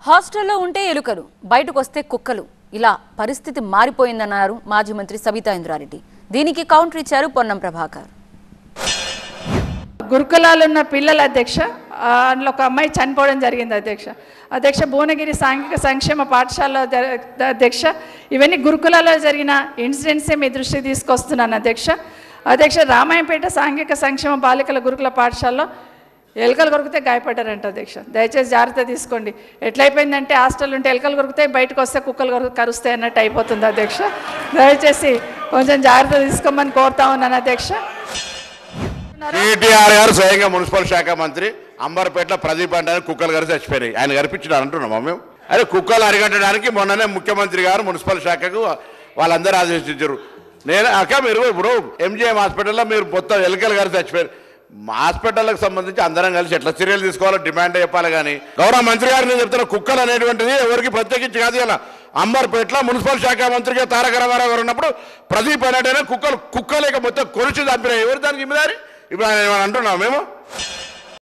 హాస్టల్లో ఉంటే ఎలుకలు, బయటకు వస్తే కుక్కలు. ఇలా పరిస్థితి మారిపోయిందన్నారు మాజీ మంత్రి సబితా ఇంద్రారెడ్డి. దీనికి కౌంటర్ ఇచ్చారు పొన్నం ప్రభాకర్. గురుకులాలు ఉన్న పిల్లల అధ్యక్ష, అందులో ఒక అమ్మాయి చనిపోవడం జరిగింది అధ్యక్ష. భువనగిరి సాంఘిక సంక్షేమ పాఠశాల అధ్యక్ష. ఇవన్నీ గురుకులాల్లో జరిగిన ఇన్సిడెంట్సే మీ దృష్టికి తీసుకొస్తున్నాను అధ్యక్ష. రామాయంపేట సాంఘిక సంక్షేమ బాలికల గురుకుల పాఠశాలలో ఎలుకలు కొరికితే గాయపడ్డారంట అధ్యక్ష. దయచేసి జాగ్రత్త తీసుకోండి. ఎట్లయిపోయిందంటే హాస్టల్ ఉంటే ఎలుకలు కొరికితే బయటకు వస్తే కుక్కలు కరుస్తాయి అన్నట్టు అయిపోతుంది అధ్యక్ష. దయచేసి కొంచెం జాగ్రత్త తీసుకోమని కోరుతా ఉన్నాను అధ్యక్ష. కేటీఆర్ గారు స్వయంగా మున్సిపల్ శాఖ మంత్రి అంబర్పేటలో ప్రదీప్ అంటే కుక్కలు గారు చచ్చిపోయినాయి. ఆయన కనిపించినారు అంటున్నామా మేము? అదే కుక్కలు అరిగట్టడానికి మొన్ననే ముఖ్యమంత్రి గారు మున్సిపల్ శాఖకు వాళ్ళందరూ ఆదేశించారు. నేను మీరు ఇప్పుడు ఎంజిఎం హాస్పిటల్లో మీరు మొత్తం ఎలుకలు గారు చచ్చిపోయారు. హాస్పిటల్కి సంబంధించి అందరం కలిసి ఎట్లా చర్యలు తీసుకోవాలో డిమాండ్ చెప్పాలి. కానీ గౌరవ మంత్రి గారు నేను చెప్తున్నా, కుక్కలు అనేటువంటిది ఎవరికి ప్రత్యేకించి కాదు. ఇలా అంబర్పేటలో మున్సిపల్ శాఖ మంత్రిగా తారక రామారావు గారు ఉన్నప్పుడు ప్రదీప్ అనేటైనా కుక్కలేక మొత్తం కొలిచి చంపినాయి. ఎవరు దానికి జిమ్మేదారి? ఇప్పుడు ఆయన అంటున్నాం మేము.